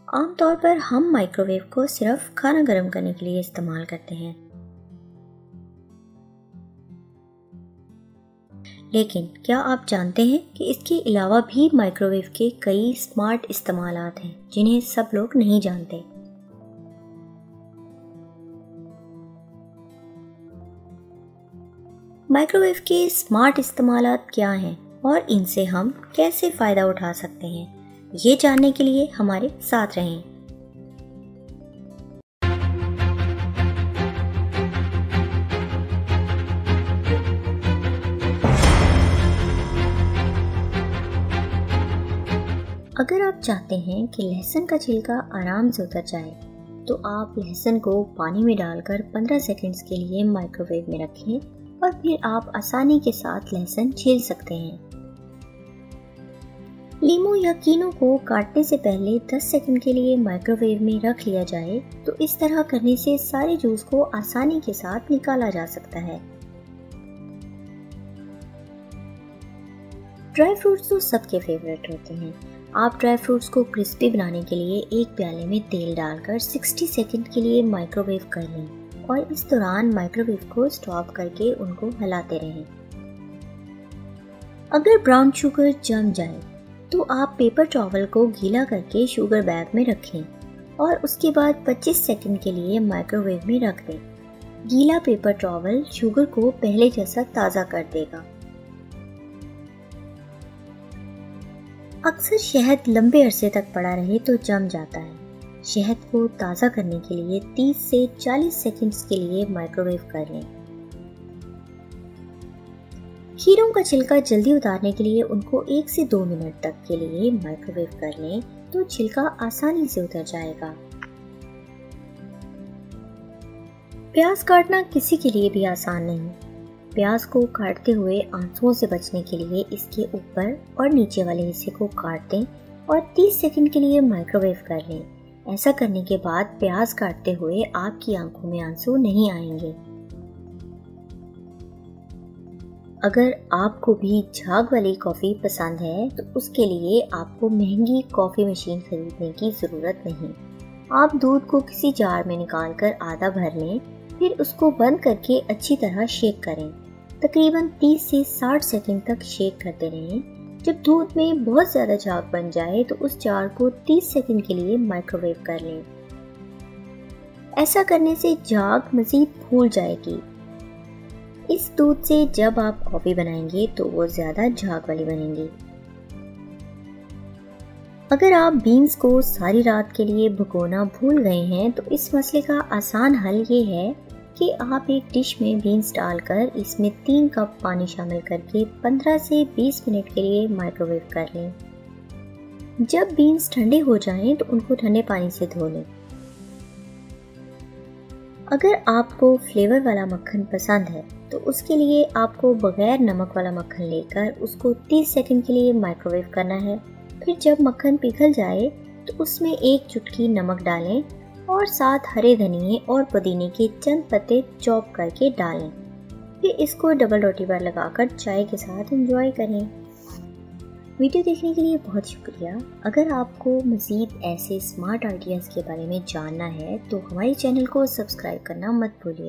आमतौर पर हम माइक्रोवेव को सिर्फ खाना गर्म करने के लिए इस्तेमाल करते हैं, लेकिन क्या आप जानते हैं कि इसके अलावा भी माइक्रोवेव के कई स्मार्ट इस्तेमालात हैं जिन्हें सब लोग नहीं जानते। माइक्रोवेव के स्मार्ट इस्तेमालात क्या हैं और इनसे हम कैसे फ़ायदा उठा सकते हैं, ये जानने के लिए हमारे साथ रहें। अगर आप चाहते हैं कि लहसुन का छिलका आराम से उतर जाए, तो आप लहसुन को पानी में डालकर 15 सेकंड्स के लिए माइक्रोवेव में रखें और फिर आप आसानी के साथ लहसुन छील सकते हैं। लीमू या कीनों को काटने से पहले 10 सेकंड के लिए माइक्रोवेव में रख लिया जाए, तो इस तरह करने से सारे जूस को आसानी के साथ निकाला जा सकता है। ड्राई फ्रूट्स तो सबके फेवरेट होते हैं। आप ड्राई फ्रूट्स को क्रिस्पी बनाने के लिए एक प्याले में तेल डालकर 60 सेकंड के लिए माइक्रोवेव कर लें और इस दौरान माइक्रोवेव को स्टॉप करके उनको हिलाते रहें। अगर ब्राउन शुगर जम जाए तो आप पेपर टॉवल को गीला करके शुगर बैग में रखें और उसके बाद 25 सेकंड के लिए माइक्रोवेव में रख दें। गीला पेपर टॉवल शुगर को पहले जैसा ताज़ा कर देगा। अक्सर शहद लंबे अरसे तक पड़ा रहे तो जम जाता है। शहद को ताज़ा करने के लिए 30 से 40 सेकंड्स के लिए माइक्रोवेव कर लें। खीरों का छिलका जल्दी उतारने के लिए उनको 1 से 2 मिनट तक के लिए माइक्रोवेव कर लें तो छिलका आसानी से उतर जाएगा। प्याज काटना किसी के लिए भी आसान नहीं। प्याज को काटते हुए आंसुओं से बचने के लिए इसके ऊपर और नीचे वाले हिस्से को काट दें और 30 सेकंड के लिए माइक्रोवेव कर लें। ऐसा करने के बाद प्याज काटते हुए आपकी आंखों में आंसू नहीं आएंगे। अगर आपको भी झाग वाली कॉफ़ी पसंद है तो उसके लिए आपको महंगी कॉफ़ी मशीन खरीदने की ज़रूरत नहीं। आप दूध को किसी जार में निकाल कर आधा भर लें, फिर उसको बंद करके अच्छी तरह शेक करें। तकरीबन 30 से 60 सेकंड तक शेक करते रहें। जब दूध में बहुत ज़्यादा झाग बन जाए तो उस जार को 30 सेकंड के लिए माइक्रोवेव कर लें। ऐसा करने से झाग मज़ीद फूल जाएगी। इस दूध से जब आप कॉफ़ी बनाएंगे तो वो ज़्यादा झाग वाली बनेंगी। अगर आप बीन्स को सारी रात के लिए भिगोना भूल गए हैं तो इस मसले का आसान हल ये है कि आप एक डिश में बीन्स डालकर इसमें 3 कप पानी शामिल करके 15 से 20 मिनट के लिए माइक्रोवेव कर लें। जब बीन्स ठंडे हो जाएं तो उनको ठंडे पानी से धो लें। अगर आपको फ्लेवर वाला मक्खन पसंद है तो उसके लिए आपको बगैर नमक वाला मक्खन लेकर उसको 30 सेकंड के लिए माइक्रोवेव करना है। फिर जब मक्खन पिघल जाए तो उसमें 1 चुटकी नमक डालें और साथ हरे धनिए और पुदीने के चंद पत्ते चॉप करके डालें। फिर इसको डबल रोटी पर लगाकर चाय के साथ एंजॉय करें। वीडियो देखने के लिए बहुत शुक्रिया। अगर आपको मज़ीद ऐसे स्मार्ट आइडियाज़ के बारे में जानना है तो हमारे चैनल को सब्सक्राइब करना मत भूलिए।